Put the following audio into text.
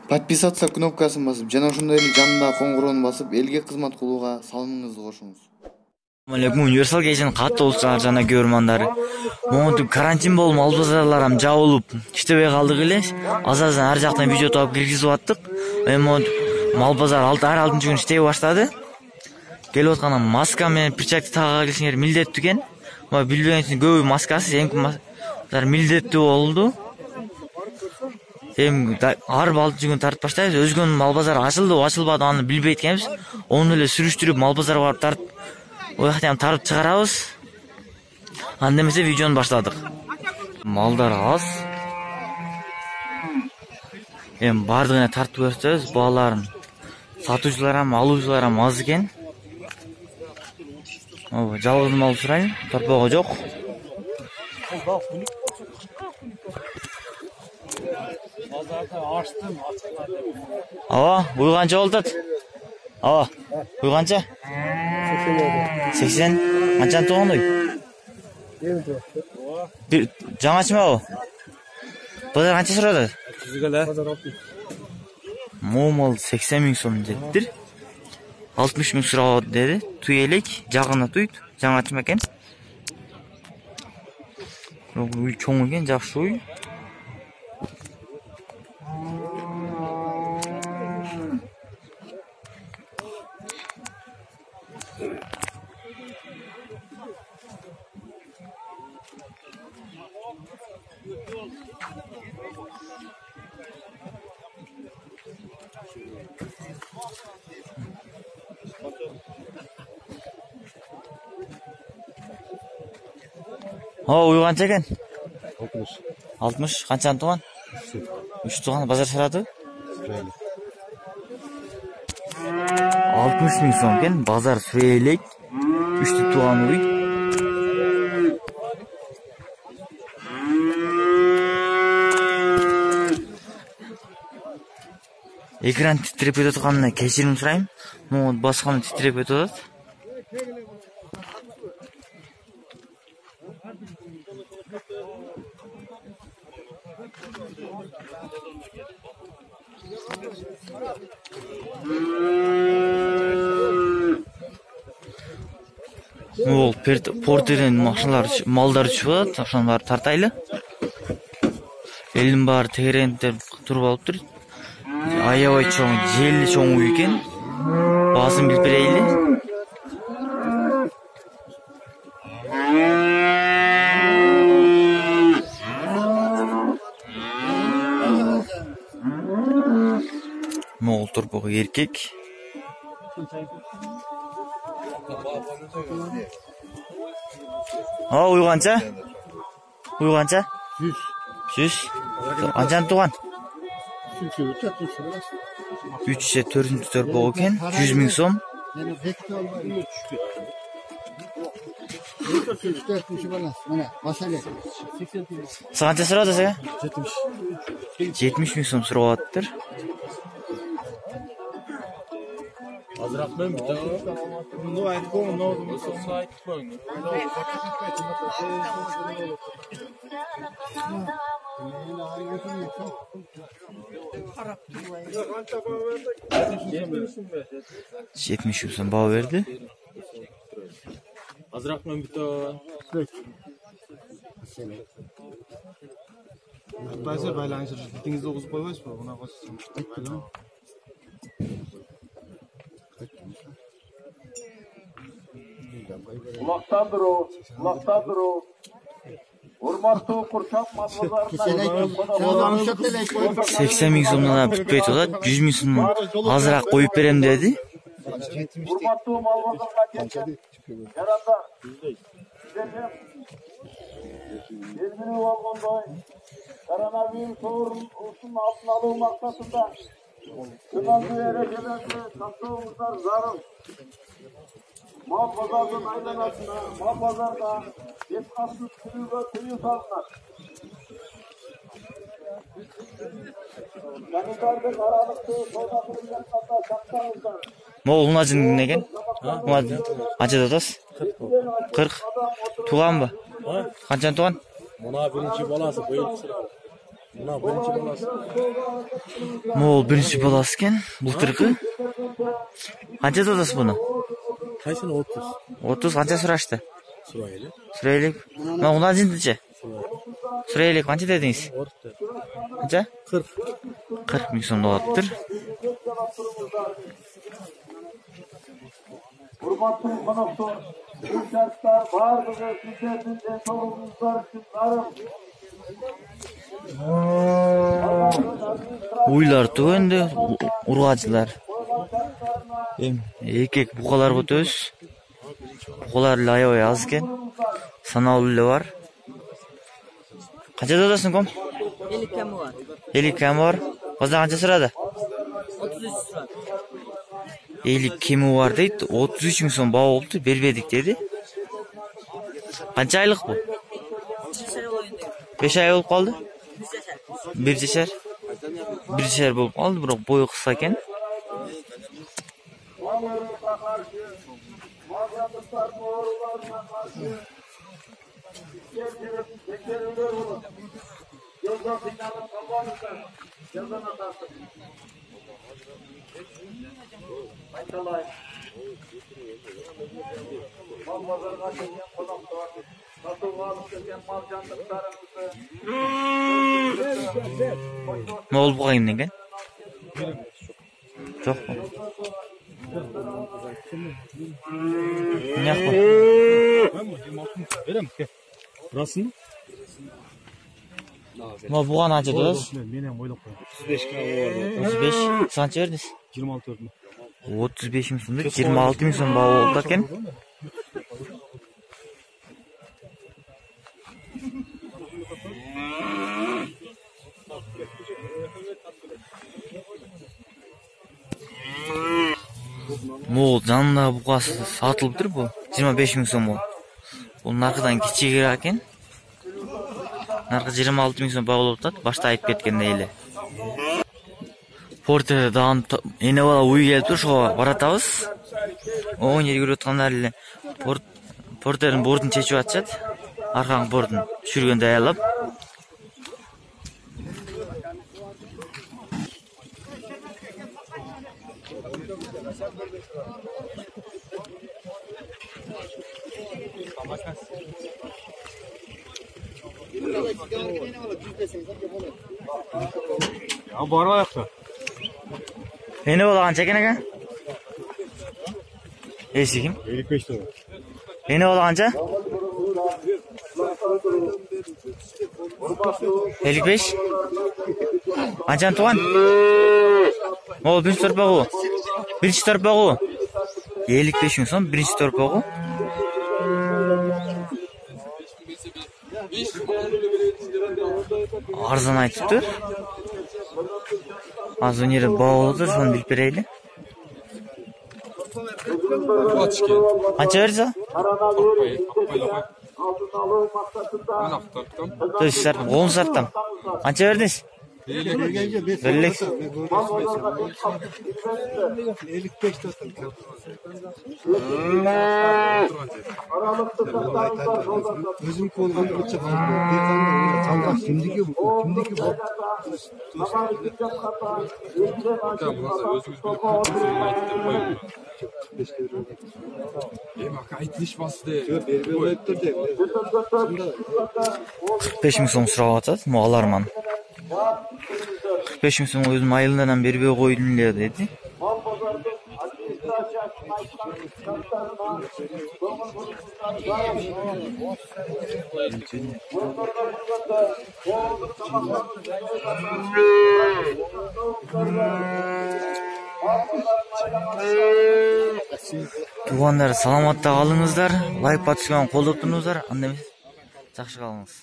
Подписаться кнопкасын басып, жана ошондой эле жанындагы коңгуроону басып, элге кызмат кылууга салымыңызды кошуңуз. Универсал кезин каттуу жана көрмандары. Монтип карантин болуп, мал базарлар жабылып, иштебей калдык эле. Азаздан ар жактан видео таап киргизип аттык. Эми мал базар ар 6-6 күн иштей баштады. Келип атканда маска менен перчатка тагып келсеңер милдеттүү экен. Билбеген үчүн көбү маскасыз, эми милдеттүү болду. Эми ар 6 күн тартып баштайбыз. Өзгөнүн мал базары ачылды, ачылбады аны билбейт экенбиз. Ону эле сүрүштүрүп мал базарга барып тартып, ояктан тарып чыгарабыз. Анда эмесе видеону баштадык. Малдар аз. Эми бардыгына тартып көрсөтөбүз, бааларын. Сатуучулар алуучулар аз экен. Жалгыз мал сурайын, торпого жок. Уйганча болот? Уйганча? 80. Канчаны тууган ой? Жаңачымабы? Базар канча сурады? 300 Момал 80 миң сом дептир. 60 миң сурабы деди. Туй элек, жагына туйт. Жаңачым экен. Уй чоң экен, жакшы уй. Уйганча экен? 60. Канчаны тууган? 3 тууган базар сурады? 60 миң сом экен, базар сүрө элек. 3 тууган уй. Экран титиреп кетип атканына кечирим сурайм. Могу басканда титиреп кетип атат. Портерден машиналар, малдар түшүп атат, ошону баары тартайлы. Элдин баары тегерентип туруп алыптыр. Аябай чоң, желли чоң уй экен. Баасын билип берейли. Могул торпого эркек. Уйганча? Уйганча? 100. Канчаны тууган? 3-4 торпого экен, 100 миң сом. Канча сурады сага? 70 миң сом сурап атыптыр. Azrak ben bir tane. Bunu ayet koyun, ne oldu? Nasıl ayet koyun? Yetmiş yüzden bağ verdi. Azrak ben bir tane. Bazı baylanışır. Bitinizde 9 boy var mı? Buna basın. Kulaktandır o, kulaktandır o. Urmatlı kurşak mazlarına 80 ming so'mdan bitpay turadi, 100 ming so'm azroq qo'yib berem dedi. Urmatlı mallarına geçen yarada gidelim. Ezmini olgunday koronavirüs olsun altına alınma maksatında kınalı yere gelen tasavvuflar zarım. Mal pazarının aylanasına, mal pazarda yetkasız tüyü salınlar. Sanitardık aralıklı soda kırılacaklarda şaptanızlar. Moğolun acın ne gen? Acı da 40. Tuğan mı? Kaçan tuğan? Buna birinci balası buyur. Buna birinci balası. Moğol birinci balası eкен, былтыркы. Канча сатасыз буну? Kaysın 30. 30 канча сурашты? Surayeli. Сурайлык. Мына унан жинтичи. Сурайлык канча дедиңиз? 40. Канча? 40. 40 миң сом болуптур. Hurmatlı konuklar, bu şartlar bazı sizlerin de sorumluluklar için varım. Уйлар түгөнде, ургачылар. Эркек букалар көтөбүз. Букалар эле аябай аз экен. Саналуу эле бар. Канча дадасың ком? 50 кем var. 50 кем бар. Кызда канча сурады? 33 surat. 50 кеми бар дейт. 33 миң сом баа болупту, бербедик деди. Канча айлык бу? 5 ай болуп калды. 1 жашар. 1 жашар болуп калды, бирок бою кыска экен. Ne oldu bu kayın ne? Çok mu? Ne yapalım? Verem ki. Burası mı? Ma bu an acı dost. Benim boyluk. 35 km. 35 sançı verdiniz. 26 ördüm. 35 ming so'mda 26 ming so'm bao oldu ekan. Moğol janында buqasi satılıp tur bu. 25 ming so'm bu. Bu narxıdan kichikroq ekan. Narxı 26 ming so'm bao bo'lib turadi. Boshda aytib ketgandek эле. Porter'e dağın yine valla uyu gelip dur şu baratavuz. O yeri görüyor tanrılar ile Porter'in bordunu çeşip atacak. Arkan bordunu sürgün dayalıp. Ya bu araba ayakta. Ne olan çekin aga? Eşikim. 55 lira. Ne olan ca? 55. Ancan tuan. O birinci torpağı. Birinci torpağı. 55 ming so'm birinci torpağı. Arzon aytibdi. Az öneri bağlıdır, şunu bilip bereyli. Qancha bersa? Dostlar, 10 sartam. Qancha berdingiz? 50. 55 dostum. Özüm kolgan uçça kaldı. Şimdiki bu. Beş ming so'm surab atadi, muallarman. 45 ming so'm o'zim ayıldan berib qo'ydim dedi. Tuğanlar salamatта қалыңыздар, лайк басып қолдап тұрыңыздар, анда емес, жақсы қалыңыз.